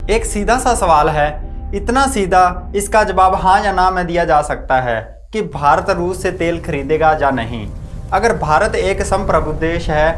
एक सीधा सा सवाल है, इतना सीधा, इसका जवाब हाँ या ना में दिया जा सकता है कि भारत रूस से तेल खरीदेगा या नहीं। अगर भारत एक संप्रभु देश है,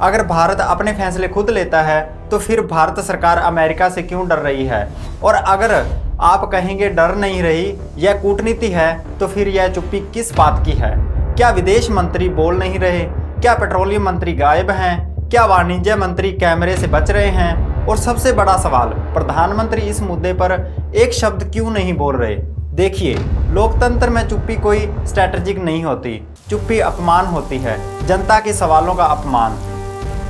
अगर भारत अपने फैसले खुद लेता है, तो फिर भारत सरकार अमेरिका से क्यों डर रही है? और अगर आप कहेंगे डर नहीं रही, यह कूटनीति है, तो फिर यह चुप्पी किस बात की है? क्या विदेश मंत्री बोल नहीं रहे? क्या पेट्रोलियम मंत्री गायब हैं? क्या वाणिज्य मंत्री कैमरे से बच रहे हैं? और सबसे बड़ा सवाल, प्रधानमंत्री इस मुद्दे पर एक शब्द क्यों नहीं बोल रहे? देखिए, लोकतंत्र में चुप्पी कोई स्ट्रैटेजिक नहीं होती, चुप्पी अपमान होती है, जनता के सवालों का अपमान।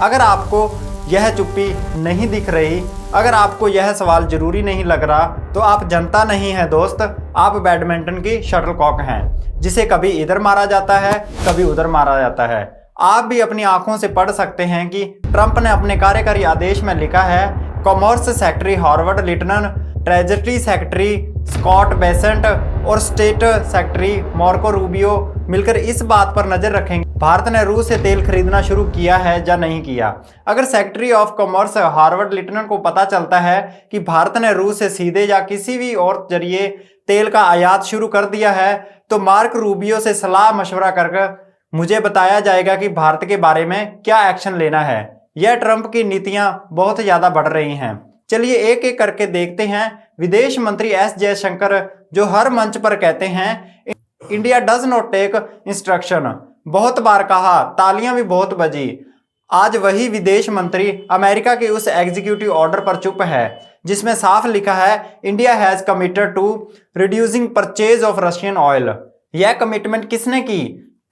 अगर आपको यह चुप्पी नहीं दिख रही, अगर आपको यह सवाल जरूरी नहीं लग रहा, तो आप जनता नहीं है दोस्त, आप बैडमिंटन की शटलकॉक हैं, जिसे कभी इधर मारा जाता है, कभी उधर मारा जाता है। आप भी अपनी आंखों से पढ़ सकते हैं कि ट्रंप ने अपने कार्यकारी आदेश में लिखा है, commerce secretary Howard Lutnick, treasury secretary Scott Bessent और स्टेट सेक्रेटरी मार्को रूबियो मिलकर इस बात पर नजर रखेंगे भारत ने रूस से तेल खरीदना शुरू किया है या नहीं किया। अगर secretary of commerce Howard Lutnick को पता चलता है कि भारत ने रूस से सीधे या किसी भी और जरिए तेल का आयात शुरू कर दिया है, तो मार्क रूबियो से सलाह मशवरा करके मुझे बताया जाएगा कि भारत के बारे में क्या एक्शन लेना है। यह ट्रंप की नीतियां बहुत ज्यादा बढ़ रही हैं। चलिए एक एक करके देखते हैं। विदेश मंत्री एस जयशंकर जो हर मंच पर कहते हैं, India does not take instruction, बहुत बार कहा, तालियां भी बहुत बजी। आज वही विदेश मंत्री अमेरिका के उस एग्जीक्यूटिव ऑर्डर पर चुप है जिसमें साफ लिखा है, India has committed to reducing purchase of Russian oil. यह कमिटमेंट किसने की,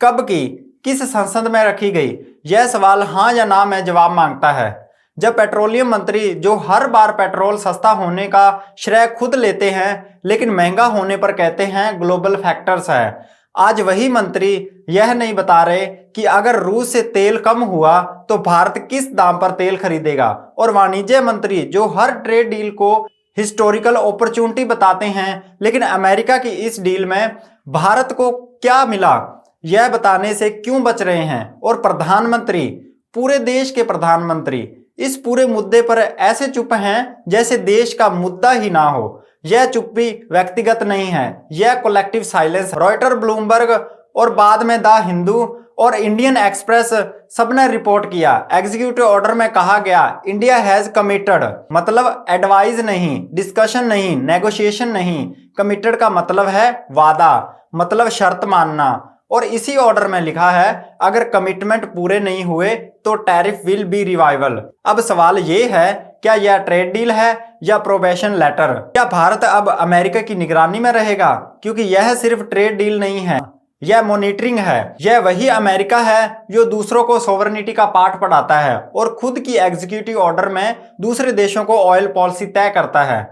कब की, किस संसद में रखी गई? यह सवाल हाँ या ना में जवाब मांगता है। जब पेट्रोलियम मंत्री जो हर बार पेट्रोल सस्ता होने का श्रेय खुद लेते हैं, लेकिन महंगा होने पर कहते हैं ग्लोबल फैक्टर्स है, आज वही मंत्री यह नहीं बता रहे कि अगर रूस से तेल कम हुआ तो भारत किस दाम पर तेल खरीदेगा। और वाणिज्य मंत्री जो हर ट्रेड डील को हिस्टोरिकल अपॉर्चुनिटी बताते हैं, लेकिन अमेरिका की इस डील में भारत को क्या मिला यह बताने से क्यों बच रहे हैं। और प्रधानमंत्री, पूरे देश के प्रधानमंत्री इस पूरे मुद्दे पर ऐसे चुप हैं जैसे देश का मुद्दा ही ना हो। यह चुप्पी व्यक्तिगत नहीं है, यह कलेक्टिव साइलेंस। रॉयटर, ब्लूमबर्ग और बाद में द हिंदू और इंडियन एक्सप्रेस सबने रिपोर्ट किया। एग्जीक्यूटिव ऑर्डर में कहा गया, इंडिया हैज कमिटेड, मतलब एडवाइज नहीं, डिस्कशन नहीं, नेगोशिएशन नहीं। कमिटेड का मतलब है वादा, मतलब शर्त मानना। और इसी ऑर्डर में लिखा है, अगर कमिटमेंट पूरे नहीं हुए तो टैरिफ विल बी रिवाइवल। अब सवाल ये है, क्या यह ट्रेड डील है या प्रोबेशन लेटर? क्या भारत अब अमेरिका की निगरानी में रहेगा? क्योंकि यह सिर्फ ट्रेड डील नहीं है, यह मॉनिटरिंग है। यह वही अमेरिका है जो दूसरों को सोवरेनिटी का पाठ पढ़ाता है और खुद की एग्जीक्यूटिव ऑर्डर में दूसरे देशों को ऑयल पॉलिसी तय करता है।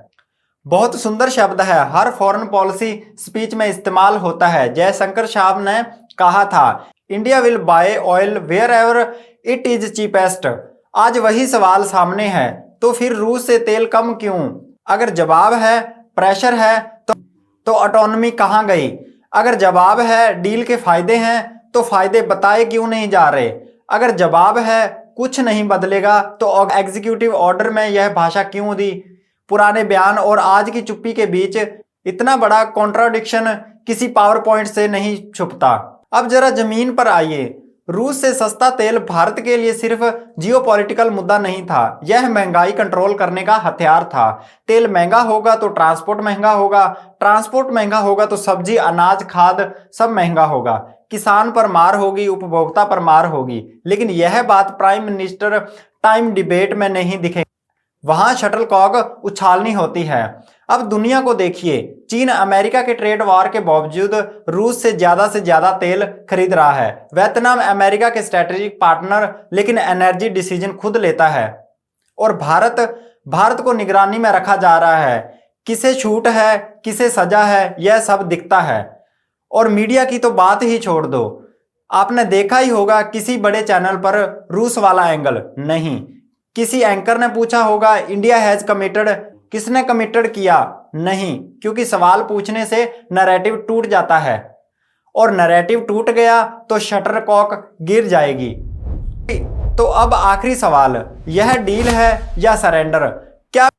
बहुत सुंदर शब्द है, हर फॉरेन पॉलिसी स्पीच में इस्तेमाल होता है। जयशंकर साहब ने कहा था, India will buy oil wherever it is cheapest. आज वही सवाल सामने है, तो फिर रूस से तेल कम क्यों? अगर जवाब है प्रेशर है, तो ऑटोनॉमी कहाँ गई? अगर जवाब है डील के फायदे हैं, तो फायदे बताए क्यों नहीं जा रहे? अगर जवाब है कुछ नहीं बदलेगा, तो एग्जीक्यूटिव ऑर्डर में यह भाषा क्यों दी? पुराने बयान और आज की चुप्पी के बीच इतना बड़ा कॉन्ट्राडिक्शन किसी पावर पॉइंट से नहीं छुपता। अब जरा जमीन पर आइए। रूस से सस्ता तेल भारत के लिए सिर्फ जियोपॉलिटिकल मुद्दा नहीं था, यह महंगाई कंट्रोल करने का हथियार था। तेल महंगा होगा तो ट्रांसपोर्ट महंगा होगा, ट्रांसपोर्ट महंगा होगा तो सब्जी, अनाज, खाद सब महंगा होगा। किसान पर मार होगी, उपभोक्ता पर मार होगी। लेकिन यह बात प्राइम मिनिस्टर टाइम डिबेट में नहीं दिखेगी, वहां शटलकॉक उछालनी होती है। अब दुनिया को देखिए, चीन अमेरिका के ट्रेड वॉर के बावजूद रूस से ज्यादा तेल खरीद रहा है। वियतनाम अमेरिका के स्ट्रेटेजिक पार्टनर, लेकिन एनर्जी डिसीजन खुद लेता है। और भारत को निगरानी में रखा जा रहा है। किसे छूट है, किसे सजा है, यह सब दिखता है। और मीडिया की तो बात ही छोड़ दो, आपने देखा ही होगा किसी बड़े चैनल पर रूस वाला एंगल नहीं। किसी एंकर ने पूछा होगा, इंडिया हैज कमिटेड, किसने कमिटेड किया? नहीं, क्योंकि सवाल पूछने से नैरेटिव टूट जाता है, और नैरेटिव टूट गया तो शटरकॉक गिर जाएगी। तो अब आखिरी सवाल, यह डील है या सरेंडर? क्या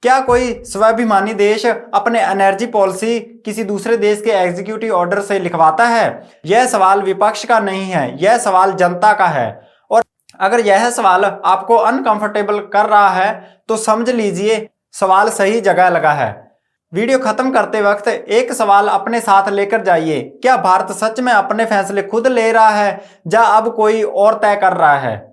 क्या कोई स्वाभिमानी देश अपने एनर्जी पॉलिसी किसी दूसरे देश के एग्जीक्यूटिव ऑर्डर से लिखवाता है? यह सवाल विपक्ष का नहीं है, यह सवाल जनता का है। और अगर यह सवाल आपको अनकंफर्टेबल कर रहा है तो समझ लीजिए सवाल सही जगह लगा है। वीडियो खत्म करते वक्त एक सवाल अपने साथ लेकर जाइए, क्या भारत सच में अपने फैसले खुद ले रहा है या अब कोई और तय कर रहा है?